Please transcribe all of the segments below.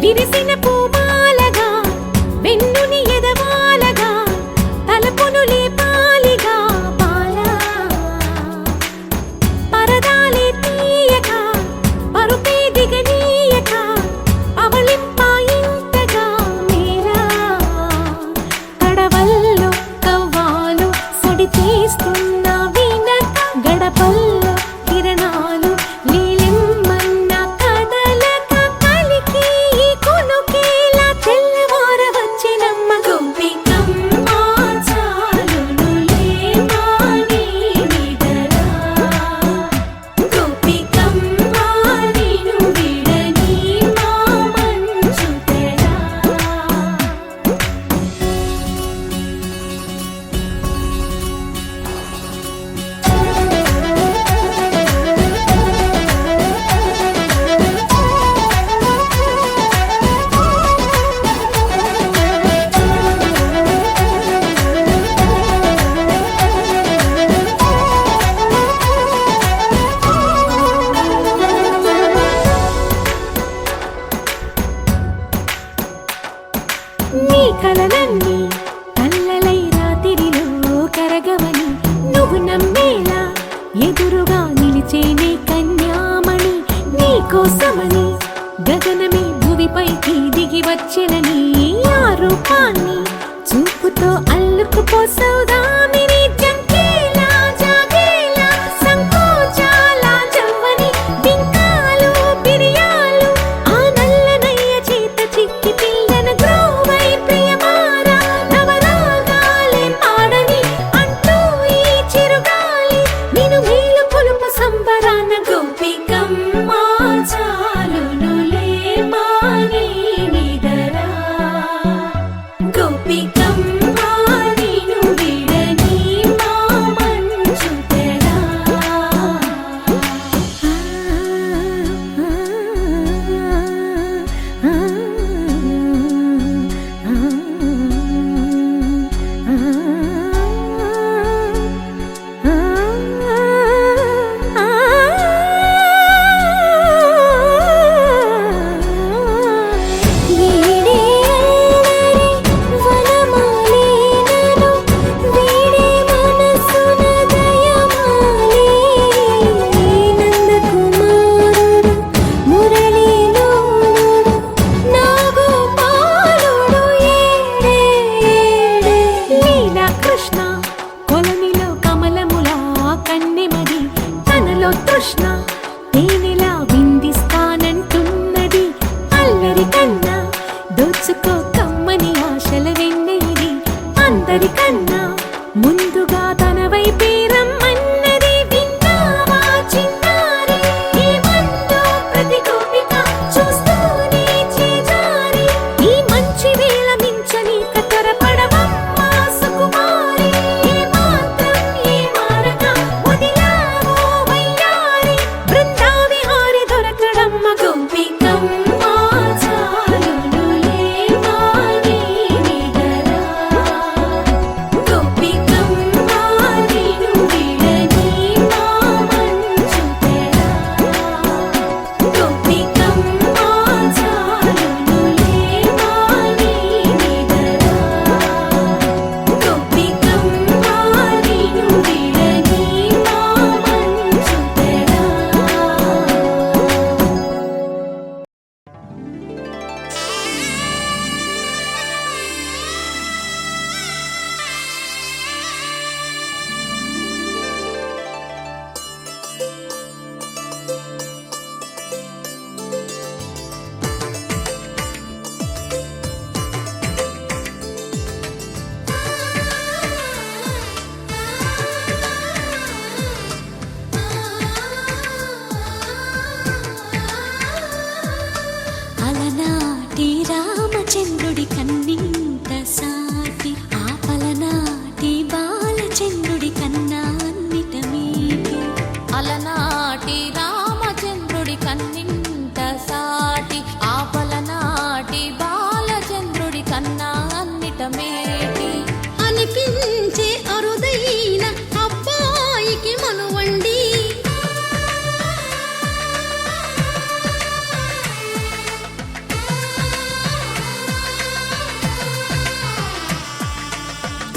విరిసిన పూమాలగా వెన్నుని ఎదవాలగా తలపును లేపాలిగా బాలా పరదాలే తీయక పరుపే దిగనీయక అవలింపాయింతగా మేరా కడవల్లో కవ్వాలు సడి చేస్తున్న వీణక గడపల్లో కిరణాలు నీలిమ్మన్న కదలక కలికి కొనుకేలా తెల్లవార వచ్చినమ్మ గోపికమ్మ చాలునులే మాని నిదరా గోపికమ్మ నిను విడని మా మంచు తెరా నీ కలలన్నీ కల్లలై రాత్రిలో కరగవని నువ్వు నమ్మేలా ఎదురుగా నిలిచేనే కన్యామణి నీ కోసమని గగనమే భువిపైకి దిగి వచ్చెనని ఆ రూపాన్ని చూపుతో అల్లుకుపోసౌదామిని జంకేలా జాగేలా సంకోచాల జవ్వని బింకాలు బిరియాలు ఆ నల్లనయ్య చేత చిక్కి పిల్లన గ్రోవై ప్రియమారా నవరాగాలే పాడని అంటూ ఈ చిరుగాలి నిన్ను మేలు కొలుపు సంబరాన గోపికమ్మ చాలునులే మాని నిదరా గోపికమ్మ నిను విడని మా మంచు తెరా కృష్ణ కొలనిలో కమలములా కన్నెమది తనలో తృష్ణ తేనెలా విందిస్తానంటున్నది అల్లరి కన్నా దోచుకో కమ్మని ఆశల వెన్నెయిది అందరికన్నా ముందుగా తన వైపే రమ్మన్నది విన్నావా చిన్నారి ఏమందో ప్రతి గోపిక చూస్తూనే చేజారి ఈ మంచి వేళ మించని కతరపడవమ్మ సుకుమారి ఏ మాత్రం ఏ మారక వదిలావో వయ్యారి బృందావిహారి దొరకడమ్మ గోపికమ్మ చాలునులే మాని నిదరా గోపికమ్మ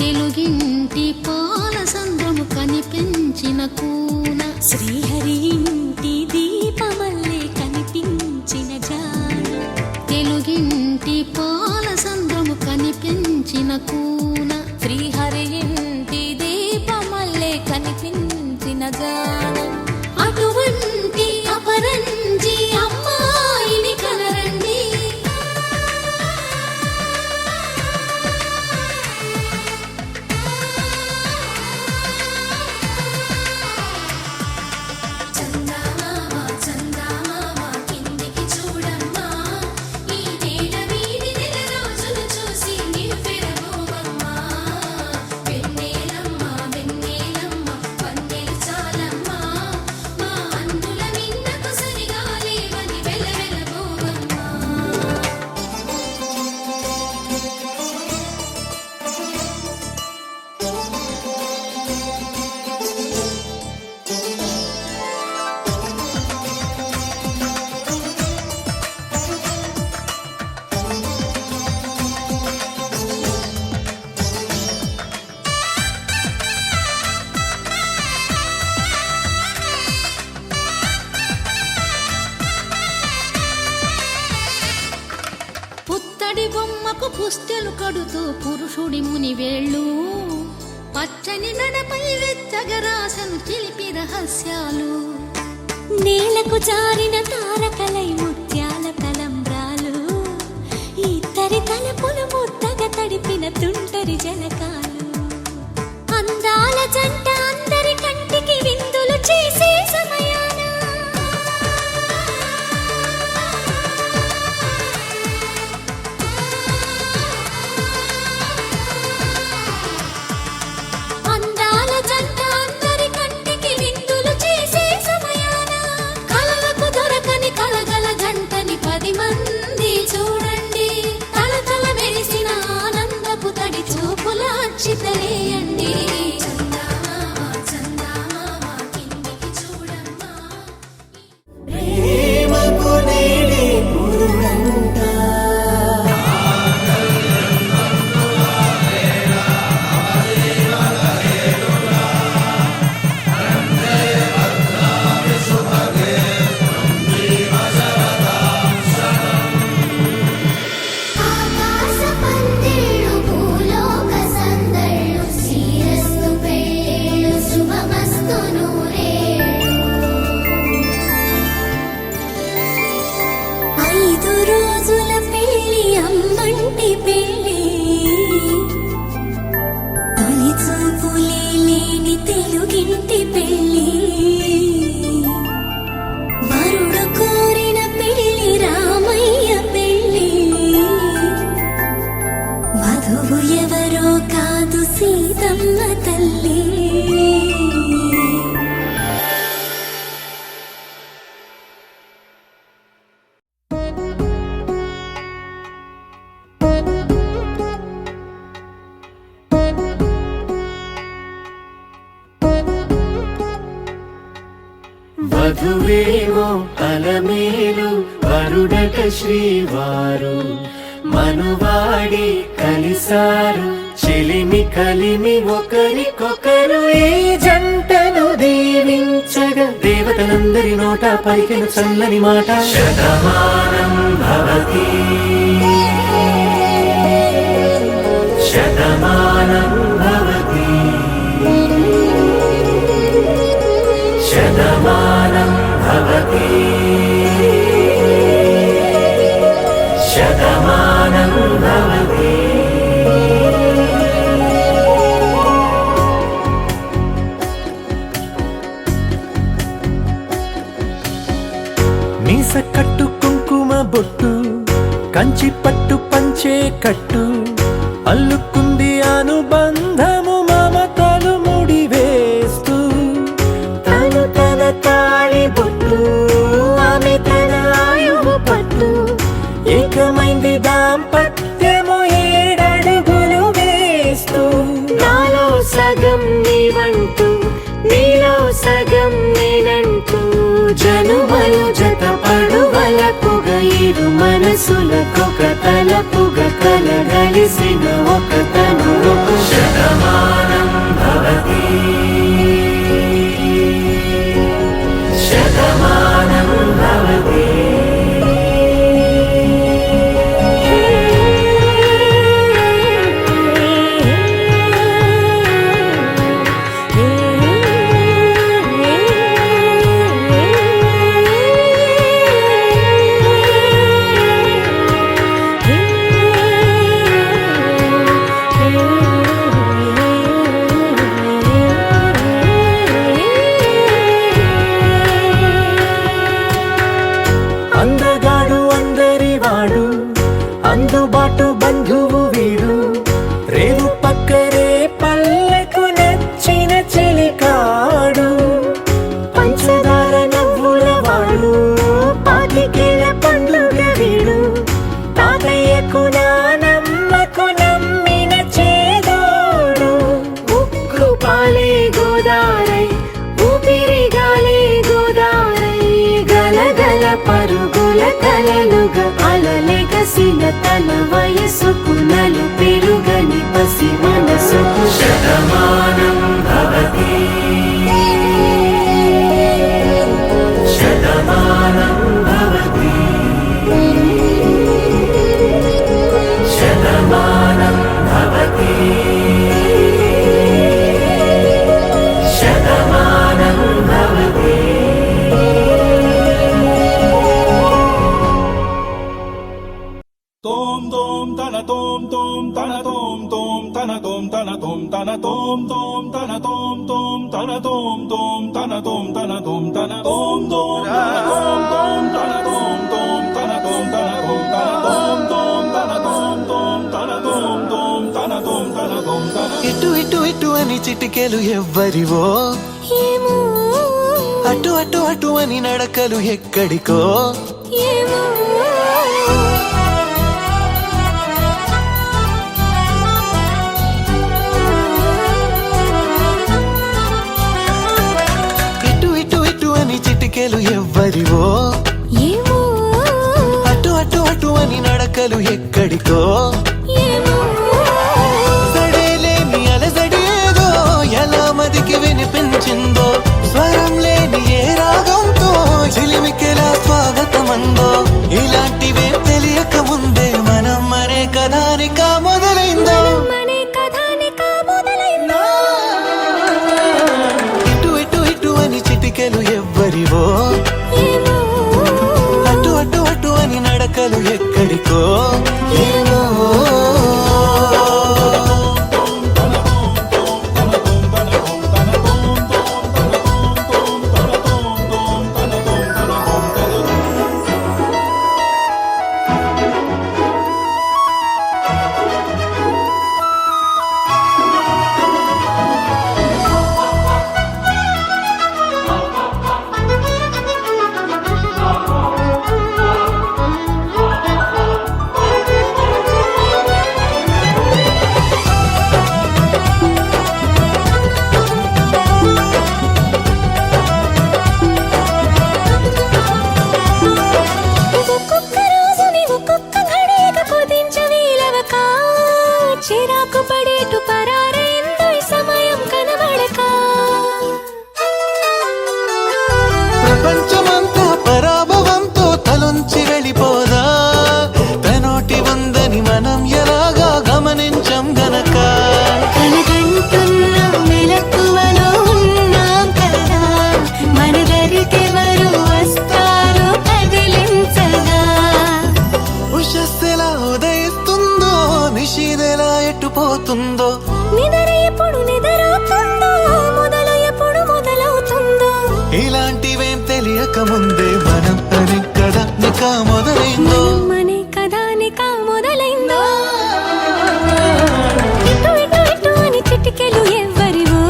తెలుగింటి పాల సంద్రము కనిపించిన కూన శ్రీహరి ఇంటి దీపమల్లే కనిపించిన జాన తెలుగింటి పాల సంద్రము కనిపించిన కూన శ్రీహరి ఇంటి దీపమల్లే కనిపించిన జాన అటువంటి అపరంజి అమ్మాయిని కనరండి చందమామ చందమామ కిందికి చూడమ్మా ఈ నేల వీడి నెల రోజులు చూసి నివ్వెరబోవమ్మా వెన్నెలమ్మ వెన్నెలమ్మ వన్నెలు చాలమ్మా మా అన్నుల మిన్నకు సరిగా లేవని వెలవెలబోవమ్మా పుత్తడి బొమ్మకు పుస్తెలు కడుతూ పురుషుడి ముని వేళ్ళు పచ్చని నడపై వెచ్చగా రాసను చిలిపి రహస్యాలు నేలకు జారిన తారకలై ముత్యాల తలంబ్రాలు ఇద్దరి తలపులు ముద్దగా తడిపిన తుంటరి జలకాలు అందాల జంట అందరి కంటికి విందులు చేసే సమయాన అందాల జంట అందరి కంటికి విందులు చేసే సమయాన కలలకు దొరకని కలగల జంటని 10 మంది చూడండి తలతల మెరిసిన ఆనందపు తడి చూపుల అచ్చితలేయండి చందమామ చందమామ కిందికి చూడమ్మా ప్రేమకు నేడే పురుడంట ఆకాశ పందిళ్ళు భూలోక సందళ్ళు శ్రీరస్తు పెళ్ళిళ్ళు శుభమస్తు నూరేళ్ళు 5 రోజుల పెళ్లి అమ్మంటి పెళ్లి తొలి చూపులే లేని తెలుగింటి పెళ్లి వరుడు కోరిన పెళ్లి రామయ్య పెళ్లి వధువు ఎవరో కాదు సీతమ్మ తల్లి వధువేమో అలమేలు వరుడట శ్రీవారు మనువాడి కలిసారు చెలిమి కలిమి ఒకరికొకరు ఈ జంటను దీవించగా దేవతలందరి నోట పలికిన చల్లని మాట శతమానం భవతి శతమానం భవతి శతమానం భవతి శతమానం భవతి మీస కట్టు కుంకుమ బొట్టు కంచి పట్టు పంచే కట్టు అల్లుకుంది అనుబంధము మమతలు ముడివేస్తూ తను తన తాళి బొట్టు ఆమె తన ఆయువు పట్టు ఏకమైంది దాంపత్యము 7 అడుగులు వేస్తూ నాలో సగం నీవంటూ నీలో సగం నేనంటూ జనుమలు జత పడువలపుగ ఇరు మనసులకొక తలపుగ కలగల కలిసిన ఒక తనువు శతమానం భవతి శతమానం భవతి అందగాడు అందరివాడు అందుబాటు బంధువు వీడు రేవు పక్కరే పల్లెకు నచ్చిన చెలికాడు పంచదార నవ్వుల వాడు పాతికేల పండుగ వీడు తాతయ్యకు నానమ్మకు నమ్మిన చేదోడు ఉక్కు పాలే గోదారై ఊపిరి గాలే గోదారై గలగల పరుగుల కలలుగా అలలెగసిన తన వయసుకు నలు పెరుగని పసి మనసుకు Shatamanam Bhavati Shatamanam Bhavati Shatamanam Bhavati Shatamanam Bhavati Tom tom tana tom tom tana tom tom tana tom tana tom tana tom tom tana tom tom tana tom tom tana tom tana tom tana tom tom tana tom tom tana tom tom tana tom tana tom tana tom tom tana tom tom tana tom tom tana tom tana tom tana ఇటు ఇటు ఇటు అని చిటికెలు ఎవ్వరివో ఏమో అటు అటు అటు అని నడకలు ఎక్కడికో ఏమో ఇటు ఇటు ఇటు అని చిటికెలు ఎవ్వరివో ఏమో అటు అటు అటు అని నడకలు ఎక్కడికో ఏమో సడేలేని అలజడి ఏదో ఎలా మదికి వినిపించిందో స్వరం లేని ఏ రాగంతో చిలిమికెలా స్వాగతమందో ఇలాంటివే తెలియక ముందే మనం అనే కథానిక మొదలైందో మనే కథానిక మొదలైందో ఇటు ఇటు ఇటు అని చిటికెలు ఎవ్వరివో ఏమో అటు అటు అటు అని నడకలు ఎక్కడికో ఏమో ఒక్కొక్క రోజుని ఒక్కొక్క ఘడియగా కుదించవీలవక చిరాకు పడేటు పరారైందో ఈ సమయం కనబడక ప్రపంచమంతా పరాభవంతో తలొంచి వెళ్ళిపోదా తనోటి వందని మనం ఎలాగా గమనించం గనక కలగంటున్న మెలకువలో ఉన్నాం కదా మన దరికెవరు వస్తారో కదిలించగా ఉషస్సెలా ఉదయిస్తుందో నిషీదెలా ఎట్టుపోతుందో నిద్ర ఎప్పుడు నిద్రవుతుందో మొదలు ఎప్పుడు మొదలవుతుందో ఇలాంటివేం తెలియక ముందే మనం అని కదా నిక మొదలైందో మనే కథానిక మొదలైందో ఇటు ఇటు ఇటు అని చిటికెలు ఎవ్వరివో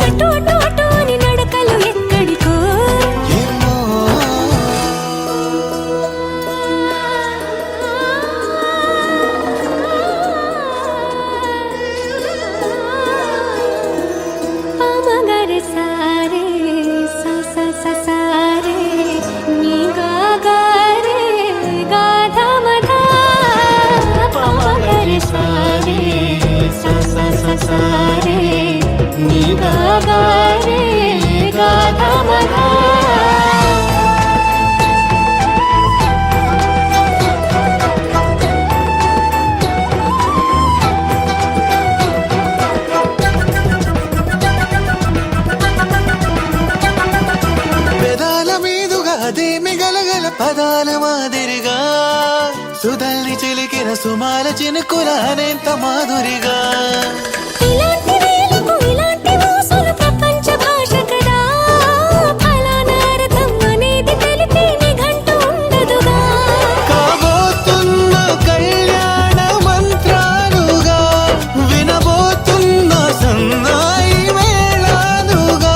అటు అటు అటు అని నడకలు ఎక్కడికో ఏమో పామగరి సారే స స స సారే నీ గా గా రే గా ధా పదాల మాదిరిగా సుధల్ని చిలికిన సుమాల చినుకుల అనేంత మాధురిగా ఇలాంటి వేలకు ఇలాంటి ఊసులు ప్రపంచ భాష కదా ఫలానా అర్థం అనేది తెలిపే నిఘంటు ఉండదుగా కాబోతున్న కళ్యాణ మంత్రాలుగా వినబోతున్న సన్నాయి మేళాలుగా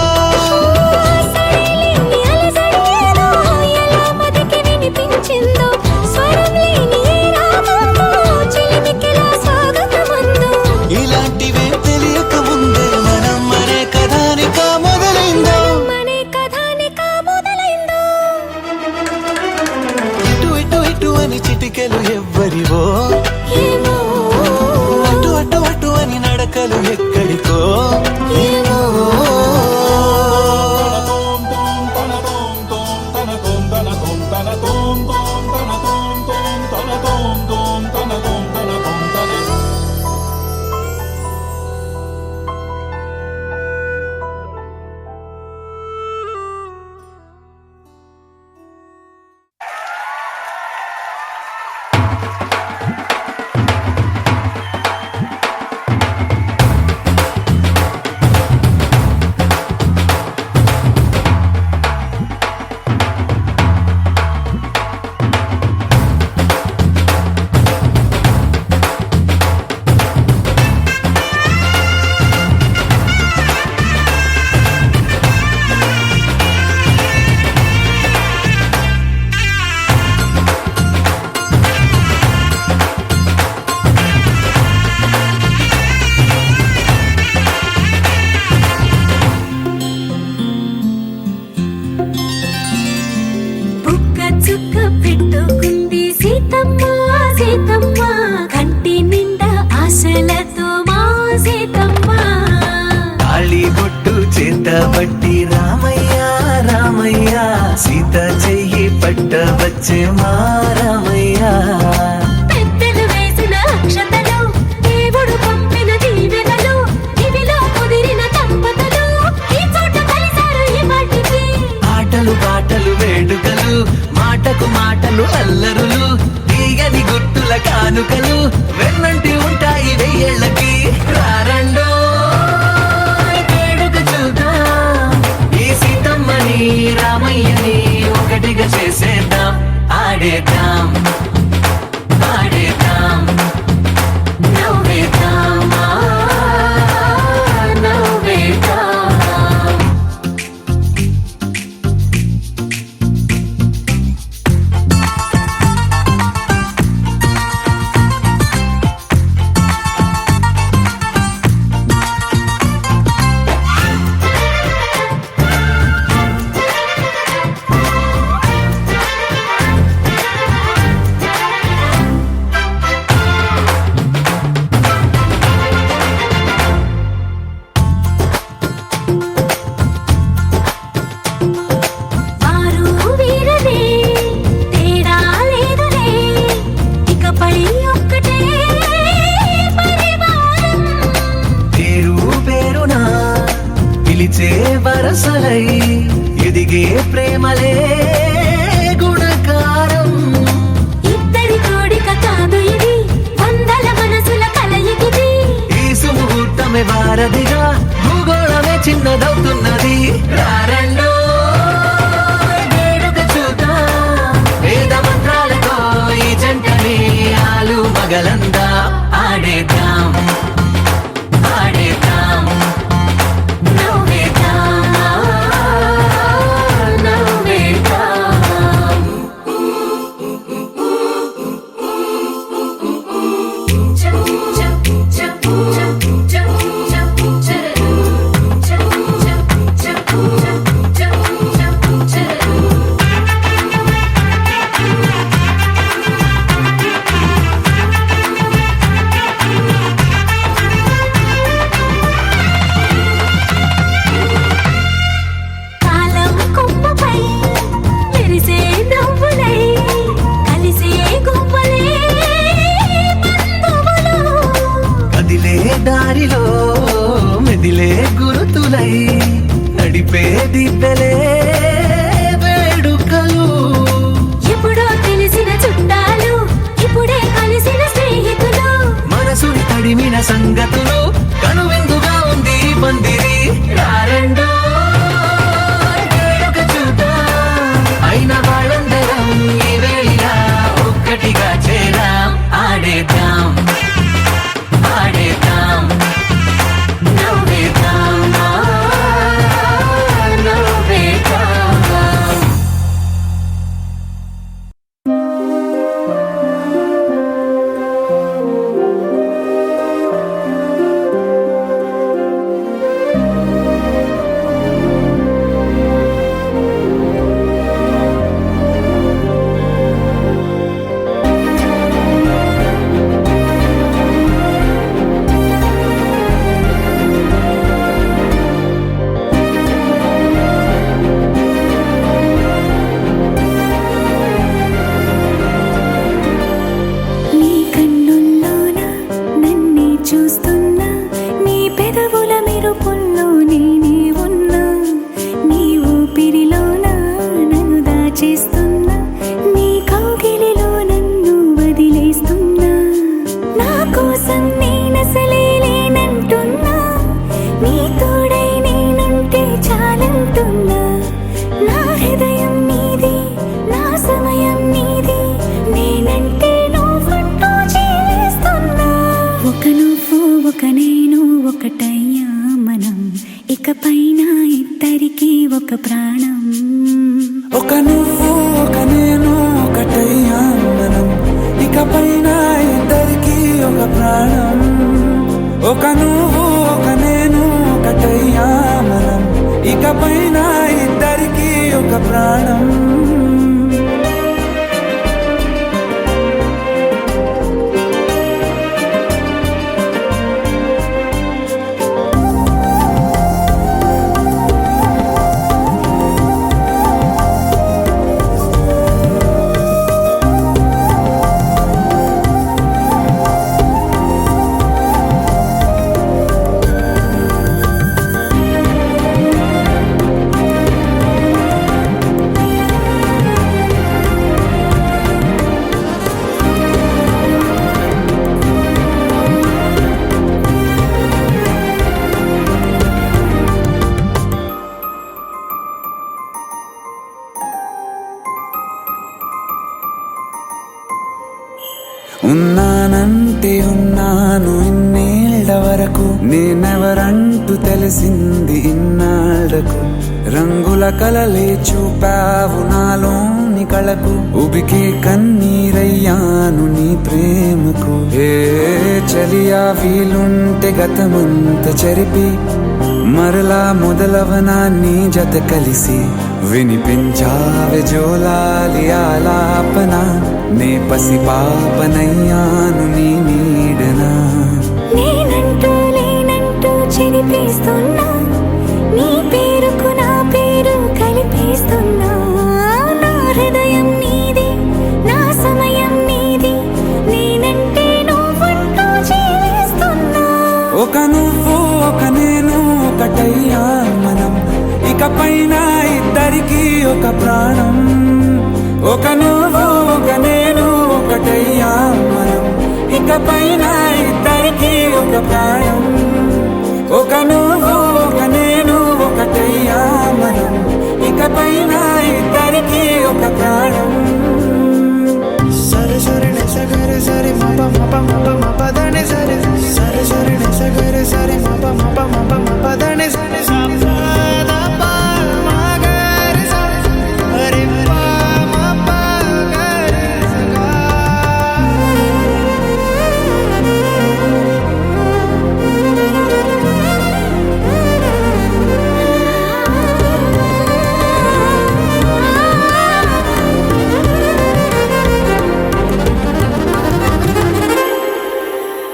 సరేలేని అలజడి ఏదో ఎలా మదికి వినిపించిందో స్వరం లేని ఏ రాగంతో చిలిమికిలా స్వాగతమందో ఇలాంటివే తెలియక ముందే మనం అనే కథానిక మొదలైందో మనే కథానిక మొదలైందో ఇటు ఇటు ఇటు అని చిటికెలు ఎవ్వరివో ఏమో అటు అటు అటు అని నడకలు ఎక్కడికో ఏమో బుక్క చుక్క పెట్టుకుంది సీతమ్మ సీతమ్మ కంటి నిండా ఆశలతో మా సీతమ్మ తాళి బొట్టు చేత పట్టి రామయ్య రామయ్య సీత చెయ్యి పట్ట వచ్చే మా రామయ్య పెద్దలు వేసిన అక్షతలు దేవుడు పంపిన దీవెనలు ఇవిలో కుదిరిన దంపతులు ఈ చోట కలిసారు ఈ వాటికి ఆటలు పాటలు వేడుకలు మాటకు మాటలు అల్లరులు తీయని గుర్తుల కానుకలు వెన్నంటి ఉంటాయి వెయ్యేళ్ళకి రారండో వేడుక చూద్దాం ఈ సీతమ్మని రామయ్యని ఒకటిగా చేసేద్దాం ఆడేద్దాం ఆడేద్దాం నవ్వేద్దాం నవ్వేద్దాం వారు వీరనే తేడా లేదులే ఇకపై ఒక్కటే పరివారం పేరు పేరునా పిలిచే వరసలై ఎదిగే ప్రేమలే గుణకారం ఇద్దరి కోడిక కాదు ఇది వందల మనసుల కలయికిది ఈ సుముహూర్తమే వారధిగా భూగోళమే చిన్నదవుతున్నది రారండో వేడుక చూద్దాం వేద మంత్రాలతో ఈ జంటని ఆలు మగలందా ఆడేద్దాం ఆడేద్దాం నవ్వేద్దాం నవ్వేద్దాం సంగతులు కనువిందుగా ఉంది ఈ పందిరి రారండో వేడుక చూద్దాం అయిన వాళ్ళందరం ఈ వేళ ఒక్కటిగా చేరాం ఆడేద్దాం ఆడేద్దాం నవ్వేద్దాం నవ్వేద్దాం నీ కన్నుల్లోన నన్నే చూస్తున్నా నీ పెదవుల మెరుపుల్లో నేనే ఉన్నా నీ ఊపిరిలోన నన్ను దాచేస్తున్నా నీ కౌగిలిలో నన్ను వదిలేస్తున్నా నా కోసం నేనసలే లేనంటున్నా నీ తోడై నేనుంటే చాలంటున్నా నా హృదయం నీది నా సమయం నీది నేనంటే నువ్వుంటూ జీవిస్తున్నా ఒక నువ్వు ఒక నేను ఒకటయ్యా మనం ఇకపైన ఇద్దరికి ఒక ప్రాణం ఒక నువ్వు ఒక నేను ఒకటయ్యా మనం ఇకపైన ఇద్దరికి ఒక ప్రాణం ఒక నువ్వు ఒక నేను ఒకటయ్యా మనం ఇకపైన ఇద్దరికి ఒక ప్రాణం ఉన్నానంటే ఉన్నాను ఇన్నేళ్ల వరకు నేనెవరంటూ తెలిసింది ఇన్నాళ్లకు రంగుల కలలే చూపావు నాలోని కళకు ఉబికే కన్నీరయ్యాను నీ ప్రేమకు ఏ చలియా వీలుంటే గతమంత చెరిపి మరలా మొదలవనా నీ జత కలిసి వినిపించావే జోలాలి ఆలాపన నే పసి పాపనయ్యాను నీ నీడనా నేనంటూ లేనంటూ చెరిపేస్తున్నా నీ పేరుకు నా పేరు కలిపేస్తున్నా నా హృదయం నీది నా సమయం నీది నేనంటే నువ్వుంటూ జీవిస్తున్నా ఒక నువ్వు ఒక నేను ఒకటయ్యా మనం ఇకపైన ఇద్దరికి ఒక ప్రాణం ఒక నువ్వు ఒక నేను ఒకటయ్యా మనం ఇకపైన ఇద్దరికి ఒక ప్రాణం ఒక నువ్వు ఒక నేను ఒకటయ్యా మనం ఇకపైన ఇద్దరికి ఒక ప్రాణం సరి సరి సగరి సరి మప మప మప మపదని సరి సరి సరి సగరి సరి మప మప మప మపదని సరి సపద ప మగరి సరి హరి ప మప గరి సగా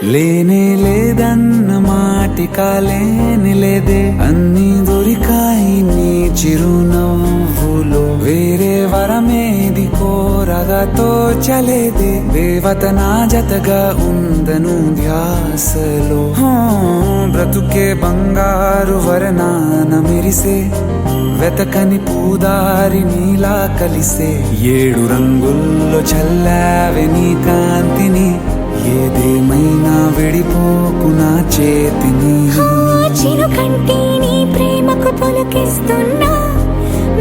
లేనే లేదన్న మాటిక లేని లేదే అన్ని దొరికాయి నీ చిరునవ్వులో వేరే వరమేది కోరగా తోచలేదే దేవత నా జతగా ఉందను ధ్యాసలో బ్రతుకే బంగారు వరనాన మెరిసే వెతకని పూదారి నీలా కలిసే 7 రంగుల్లో చల్లావే నీ కాంతిని ఏదేమైనా విడిపోకు నా చేతిని. చిరుకంటి నీ ప్రేమకు పులకిస్తున్నా,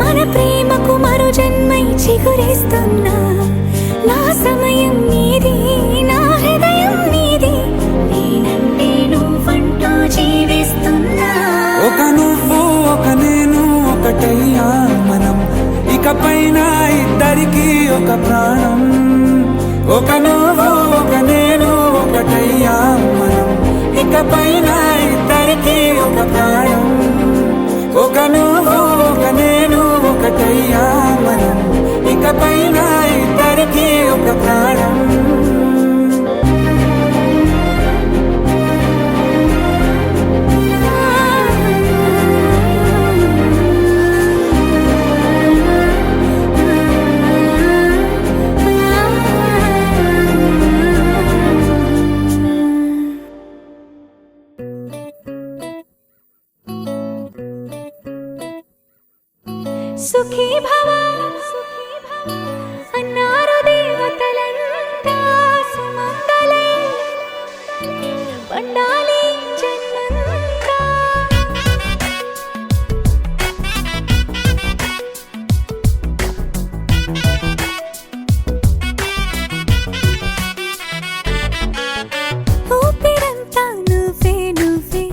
మన ప్రేమకు మరో జన్మై చిగురిస్తున్నా. నా సమయం నీది, నా హృదయం నీది, నేనంటే నువ్వంటూ జీవిస్తున్నా. ఒక నువ్వు ఒక నేను ఒకటయ్యా మనం, ఇకపైన ఇద్దరికి ఒక ప్రాణం. ఒక నువ్వు ఒక నేను ఒకటయ్యా మనం, ఇకపైన ఇద్దరికి ఒక ప్రాణం. ఒక నువ్వు ఒక నేను ఒకటయ్యా మనం, ఇకపైన ఇద్దరికి ఒక ప్రాణం. సుఖీ భవ అన్నారు దేవతలంతా, సుమంగళే పండాలి జన్మంతా. ఊపిరంతా నువ్వే నువ్వే,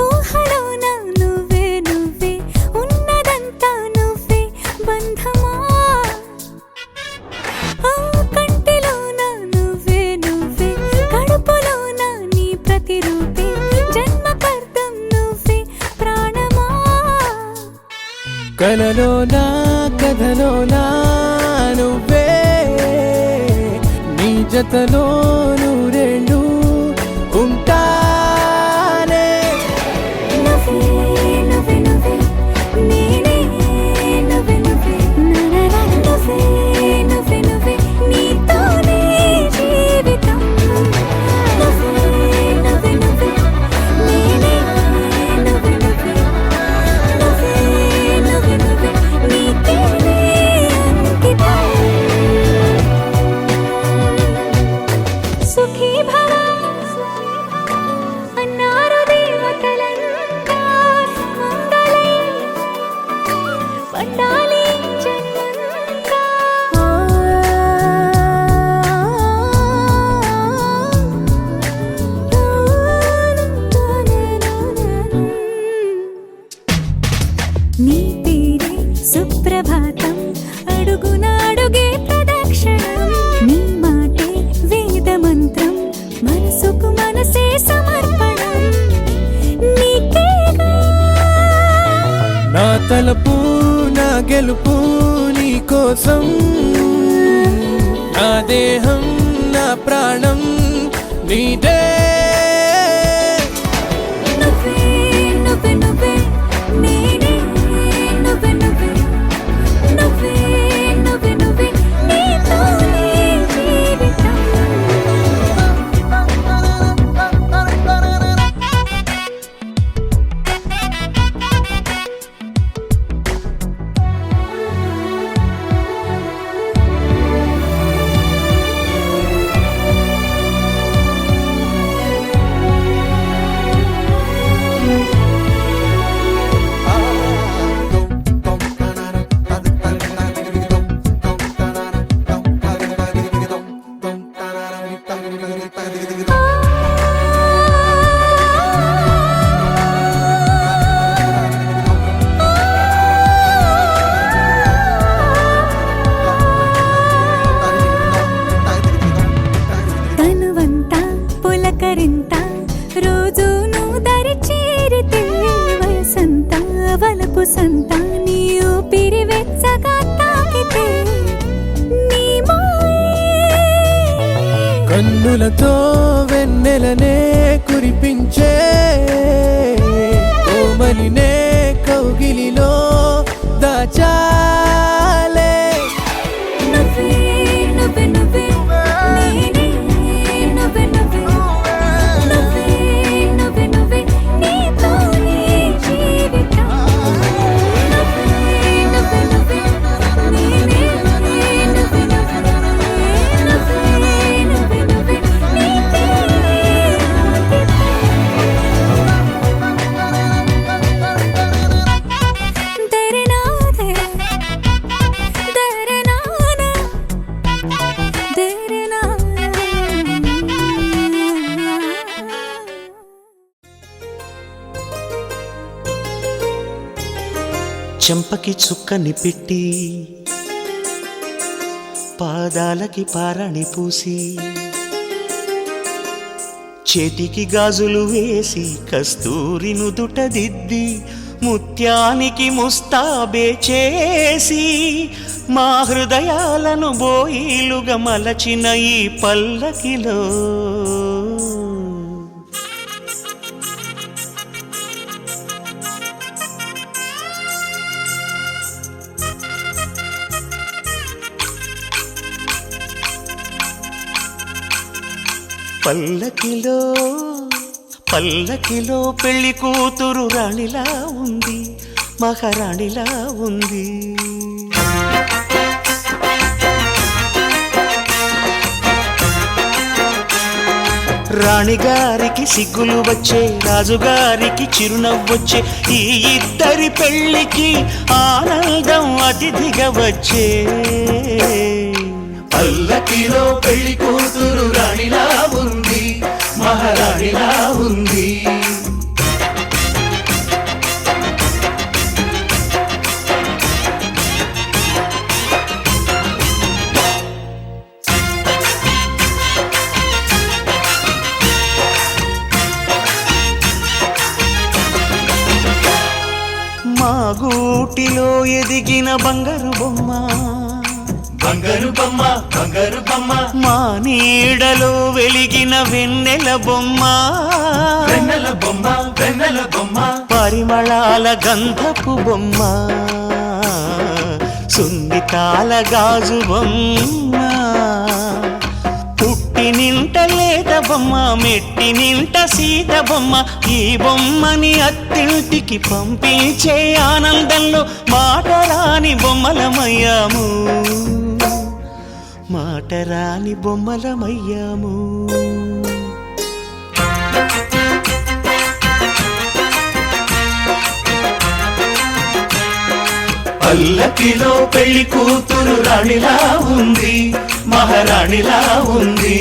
ఊహలోన నువ్వే నువ్వే, ఉన్నదంతా నువ్వే బంధమా. కంటిలోన నువ్వే నువ్వే, కడుపులోన నీ ప్రతిరూపే, జన్మకర్తం నువ్వే ప్రాణమా. కలలోనా కథలోనా నువ్వే, నీ జతలో నూరేళ్ళు ఉంటానే. నువ్వే నువ్వే నువ్వే, నేనే నువ్వే నువ్వే, నరర నువ్వే నువ్వే నువ్వే, నీతోనే జీవితం. నువ్వే నువ్వే నువ్వే, నేనే నువ్వే నువ్వే, నువ్వే నువ్వే నువ్వే, నీకేనే అంకితం. సుఖీ భవ అన్నారు దేవతలంతా, సుమంగళే పండాలి జన్మంతా. నీ పేరే సుప్రభాతం, అడుగునాడుగే ప్రదక్షిణం. నీ మాటే వేద మంత్రం, మనసుకు మనసే సమర్పణం. నీకేగా నా తలపు నా గెలుపు నీ కోసం, నా దేహం నా ప్రాణం నీదే. నువ్వే నువ్వే నువ్వే, నేనే నువ్వే నువ్వే, నువ్వే నువ్వే నువ్వే, నీతోనే జీవితం. తనువంతా పులకరింత, రోజు నువ్వు దరి చేరితే, వయసంతా వలపు సంత, నీ ఊపిరి వెచ్చగా తాకితే, నీ మాయే కన్నులతో వెన్నెలనే కురిపించే, కోమలినే కౌగిలిలో దాచాలే. నువ్వే నువ్వే నువ్వే, నేనే నువ్వే నువ్వే, నువ్వే నువ్వే నువ్వే, నీతోనే జీవితం. నువ్వే నువ్వే నువ్వే, నేనే నువ్వే నువ్వే, నువ్వే నువ్వే నువ్వే, నీకే చెంపకి చుక్కని పెట్టి పాదాలకి పారాణి పూసి చేతికి గాజులు వేసి కస్తూరి నుదుట దిద్ది ముత్యానికి ముస్తాబే చేసి మా హృదయాలను బోయిలుగా మలచిన ఈ పల్లకిలో పల్లకిలో పల్లకిలో పెళ్లి కూతురు రాణిలా ఉంది, మహారాణిలా ఉంది. రాణిగారికి సిగ్గులు వచ్చే, రాజుగారికి చిరునవ్వొచ్చే, ఈ ఇద్దరి పెళ్లికి ఆనందం అతిథిగా వచ్చే. పల్లకిలో పెళ్లి కూతురు రాణిలా ఉంది, మహారాణిలా ఉంది. మా గూటిలో ఎదిగిన బంగారు బొమ్మ, బంగారు బొమ్మ, బంగారు బొమ్మ. మా నీడలో వెలిగిన వెన్నెల బొమ్మ, వెన్నెల బొమ్మ, వెన్నెల బొమ్మ. పరిమళాల గంధపు బొమ్మ, సున్నితాల గాజు బొమ్మ. పుట్టి నింట లేత బొమ్మ, మెట్టి నింట సీత బొమ్మ. ఈ బొమ్మని అత్తింటికి పంపించే ఆనందంలో మాటరాని బొమ్మలమయ్యాము, మాటరాని బొమ్మలమయ్యాము. పల్లకిలో పెళ్లి కూతురు రాణిలా ఉంది, మహారాణిలా ఉంది.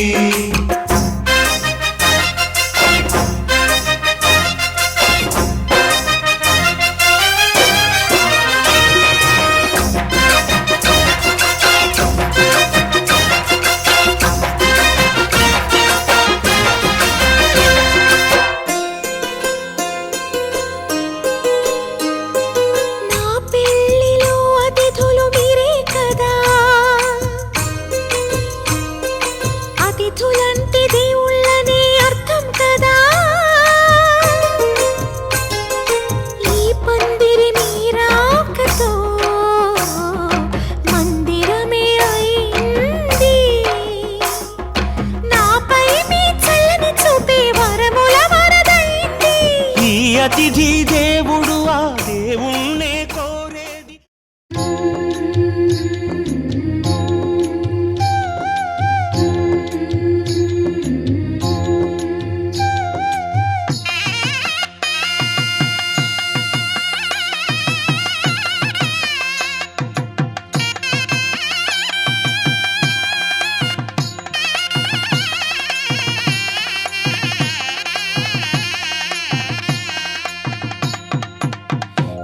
అతిథి దేవుడు ఆ దేవుణ్ణే కోరేది.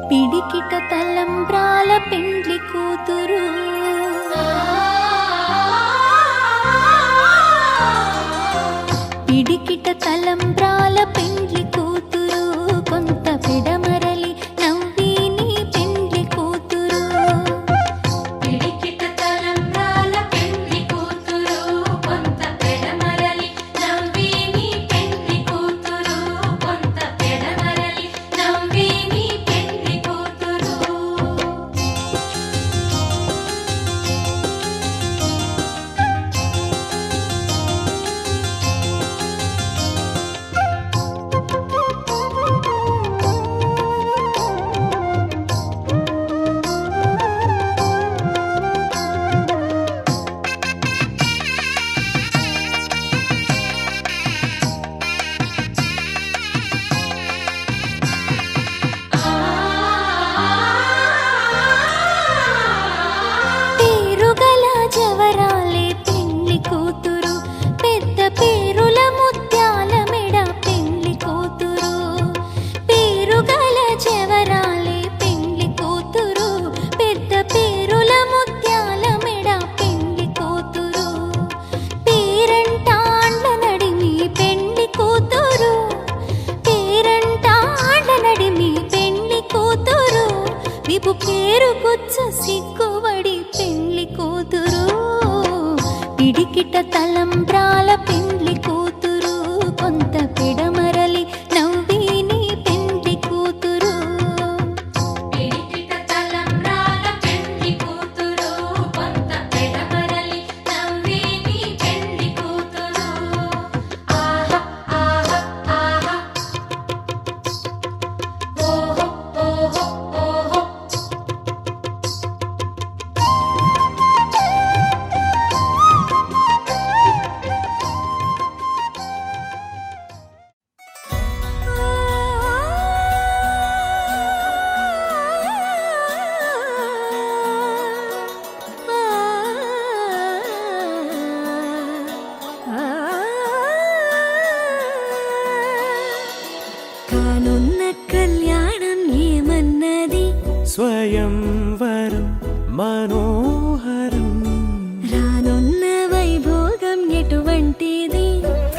పిడికిట తలంబ్రాల పెండ్లి కూతురు, పిడికిట తలంబ్రాల పెండ్లి కూతురు. కొంత పెడమరలి నవ్విని పెండ్లి కూతురు. పిడికిట తలంబ్రాల పెండ్లి కూతురు, కొంత పెడమరలి నవ్విని పెండ్లి కూతురు. కొంత పెడమరలి నవ్విని పెండ్లి కూతురు.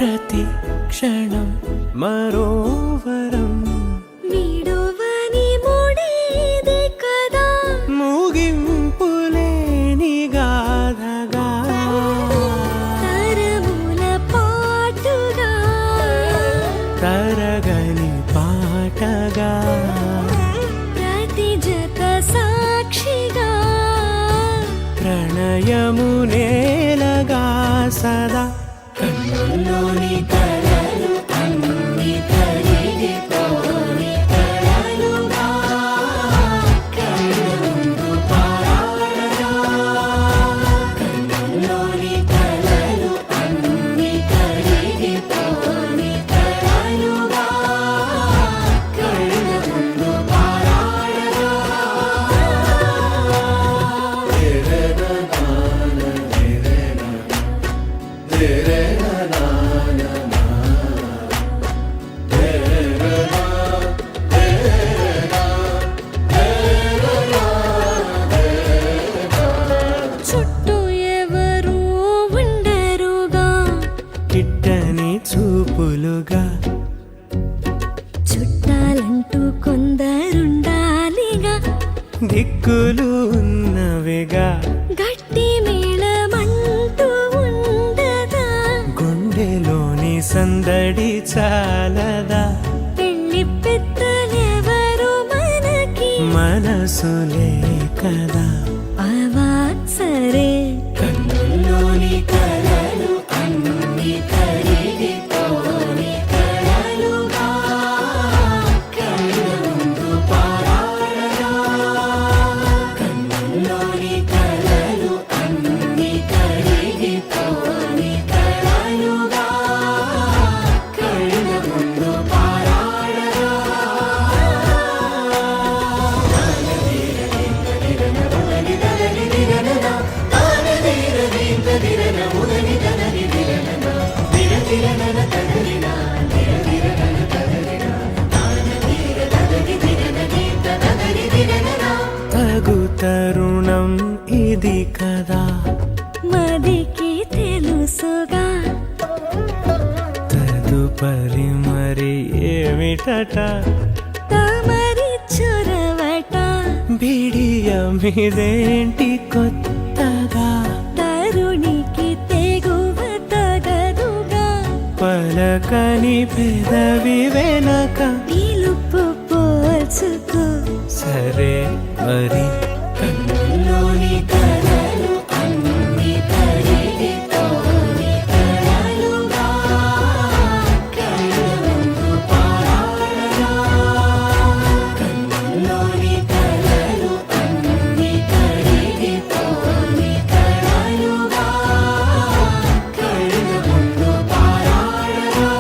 ప్రతి క్షణం మరోవరం విడువని ముడేది కదా ముగింపులేని గాథగా తరముల పాటుగా తరగని పాటగా ప్రతి జత సాక్షిగా ప్రణయము నేలగా సదా కన్నుల్లోని కలలు అన్ని కరిగిపోని కలలుగా కళ్ళ ముందు పారాడగా కన్నుల్లోని కలలు అన్ని కరిగిపోని కలలుగా కళ్ళ ముందు పారాడగా చుట్టూ ఎవరు ఉండరుగా కిట్టని చూపులుగా చుట్టాలంటూ కొందరుండాలిగా దిక్కులు ఉన్నవిగా గట్టి మేళమంటూ ఉండదా గుండెలోని సందడి చాలదా పెళ్లి పెద్దలెవరు మనకి మనసులే కదా అవా సరే కన్నుల్లోని కలలు అన్ని కరిగిపోని కలలుగా కళ్ళ ముందు పారాడగా కన్నుల్లోని కలలు అన్ని కరిగిపోని కలలుగా కళ్ళ ముందు పారాడగా తగు తరుణం ఇది కదా మదికి తెలుసుగా తదుపరి మరి ఏమిటట తమరి చొరవట బిడియమిదేంటి కొత్తగా తరుణికి తెగువ తగదుగా పలకని పెదవి వెనక పిలుపు పోల్చుకో సరే మరి కన్నుల్లోని కలలు అన్ని కరిగిపోని కలలుగా కళ్ళ ముందు పారాడగా కన్నుల్లోని కలలు అన్ని కరిగిపోని కలలుగా కళ్ళ ముందు పారాడగా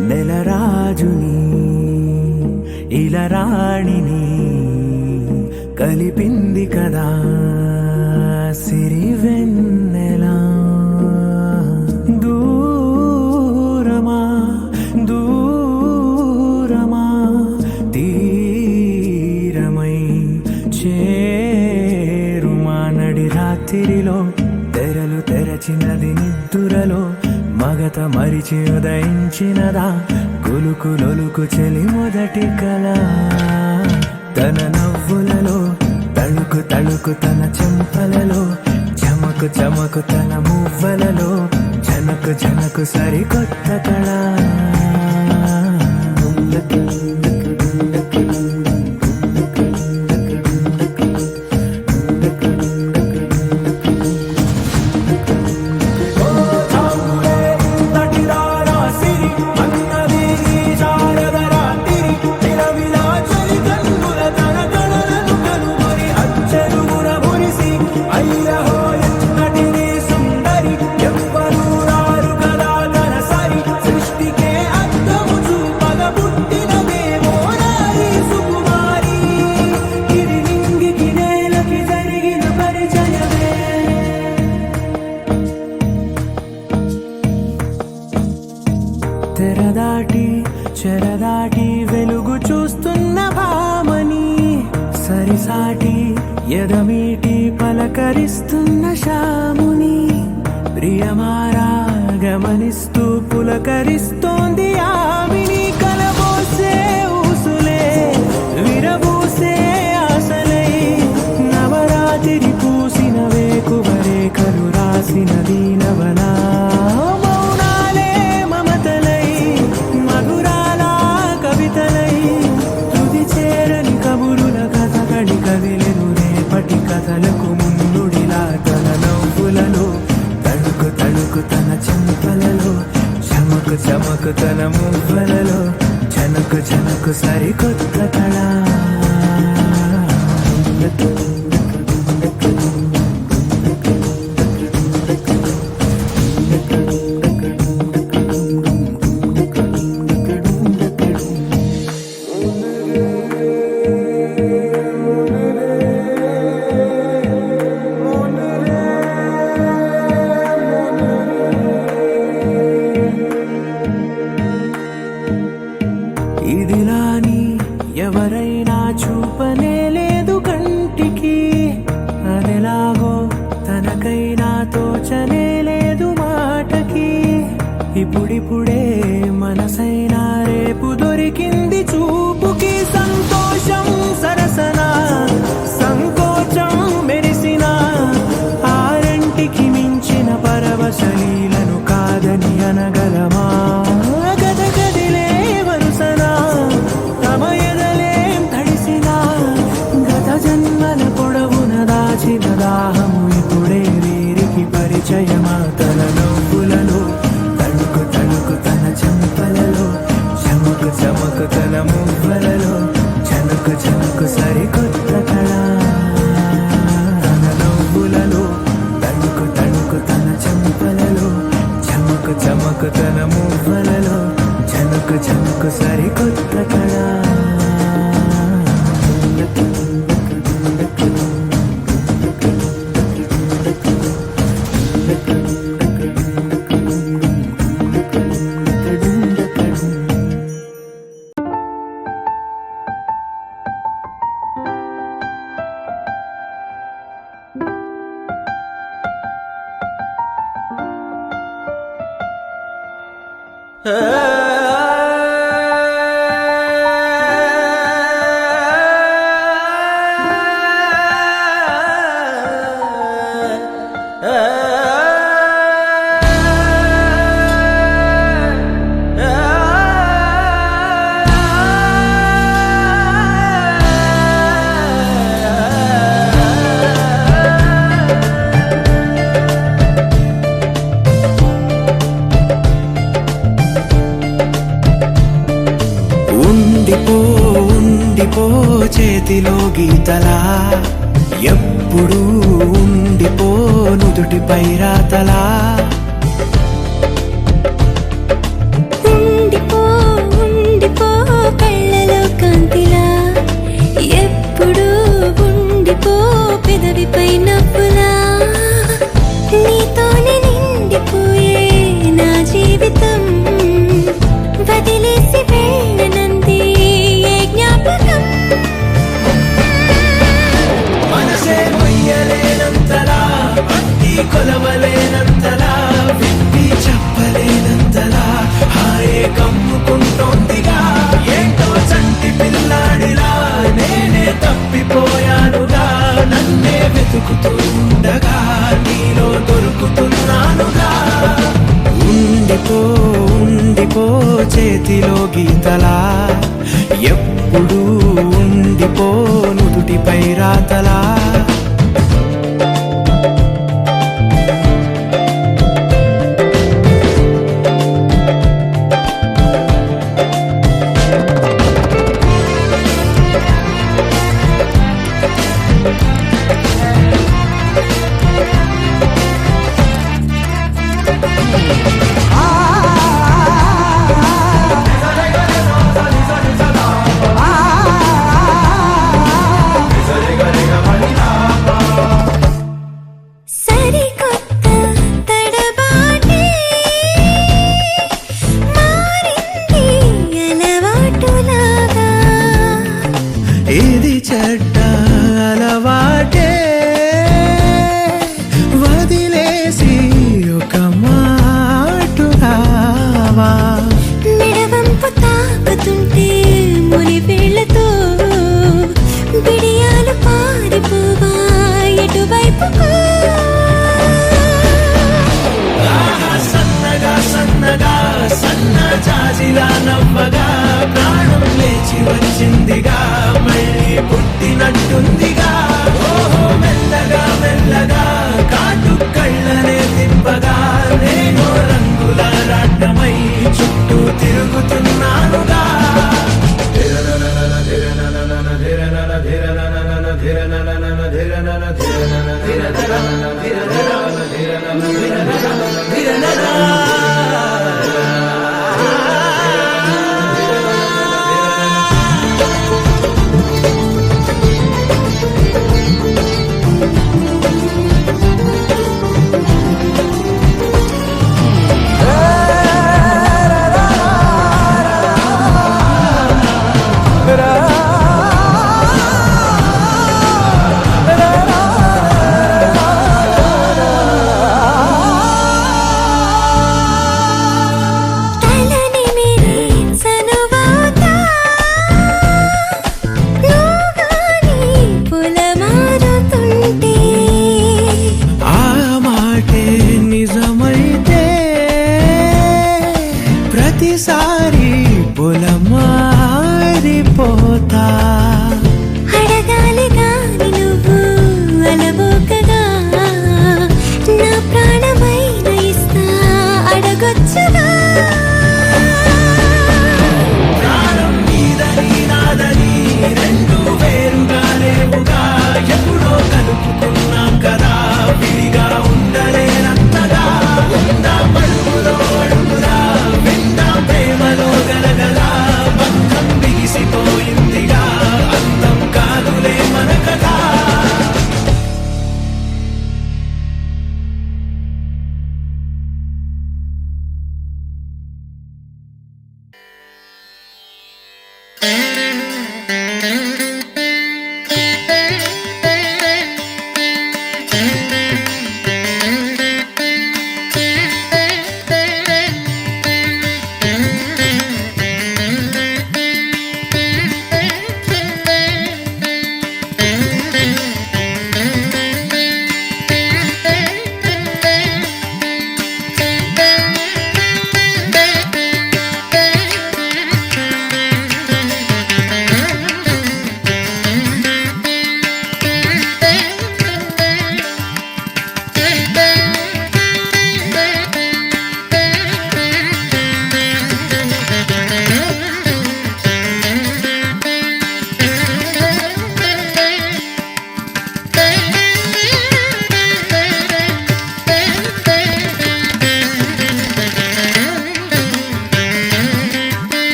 నెలరాజుని ఇలరాణిని కలిపింది కదా సిరివెన్నెలా దూరమా దూరమా తీరమై చేరుమా నడి రాత్రిలో తెరలు తెరచినది నిద్దురలో మగత మరిచి ఉదయించినదా కులుకు లొలుకు చెలి మొదటి కళ తన నవ్వులలో తళుకు తళుకు తన చెంపలలో చమకు చమకు తన మువ్వలలో జనకు జనకు సరికొత్త కళ తెరదాటి చెరదాటి వెలుగు చూస్తున్న భామని సరిసాటి ఎదమీటి పలకరిస్తున్న శాముని ప్రియమారా గమనిస్తూ పులకరిస్తోంది ఆవిని కలబోసే ఊసులే విరబూసే ఆశలై నవరాత్రి పూసిన వేకువరే కలు రాసిన దీనవనా మౌనాలే మమతలై మధురాల కవితలై తుది చేరని కబురుల కథ కడి కదిలెను రేపటి కథలకు ముందుడిలా తన నవ్వులలో తడుకు తడుకు తన చెంపలలో చమకు చమకు తన మువ్వలలో చనకు చనకు సరికొత్త కళ ఇదిలాని ఎవరైనా చూపనే లేదు కంటికి అదెలాగో తనకైనా తోచనే లేదు మాటకి ఇప్పుడిప్పుడే మనసైనా రేపు దొరికింది చూపుకి సంతోషం సరసన సంకోచం మెరిసిన ఆరంటికి మించిన పరవశలీలను కాదని అనగలమా గద గదిలే వరుసనా తమ ఎదలేం తడిసినా గత జన్మల పొడవున దాచిన దాహము ఇప్పుడే వీరికి పరిచయమా తన నవ్వులలో తడుకు తడుకు తన చెంపలలో చమకు చమకు తన మువ్వలలో చనకు చనకు సరికొత్త కళ తన నవ్వులలో తడుకు తడుకు తన చెంపలలో చమకు చమకు తన మువ్వలలో చనకు చనకు సరికొత్త కళ ఉండిపో చేతిలో గీతలా ఎప్పుడు ఉండిపో నుదుటిపై రాతలా ఉండిపో ఉండిపో కళ్ళలో కాంతిలా ఎప్పుడు ఉండిపో పెదవిపై నవ్వులా నీతోనే నిండిపోయే నా జీవితం వదిలేసి వెళ్ళనంది ఏ జ్ఞాపకం మనసే మొయ్యలేనంతలా అట్టి కొలవలేనంతలా విప్పి చెప్పలేనంతలా హాయే కమ్ముకుంటోందిగా ఏంటో చంటి పిల్లాడిలా నేనే తప్పిపోయానుగా నన్నే వెతుకుతూ ఉండగా నీలో దొరుకుతున్నానుగా ఉండిపో ఉండిపో చేతిలో గీతలా ఎప్పుడు ఉండిపో నుదుటిపై రాతలా ఆ తాకుతుంటే ముని వేళ్లతో బిడియాలు పారిపోవా ఎటువైపుకో సన్నగా సన్నగా సన్న జాజిలా నవ్వగా ప్రాణం లేచి వచ్చిందిగా మళ్ళీ పుట్టినట్టుందిగా ఓహో మెల్లగా మెల్లగా కాటు కళ్ళనే తిప్పగా నేను రంగుల రాట్నమై చుట్టూ తిరుగుతున్నానుగా తలని మేరే సనువాతా లోగాని పులమారుతుంటే ఆ మాటే నిజమైతే ప్రతిసారి పొలమారిపోతా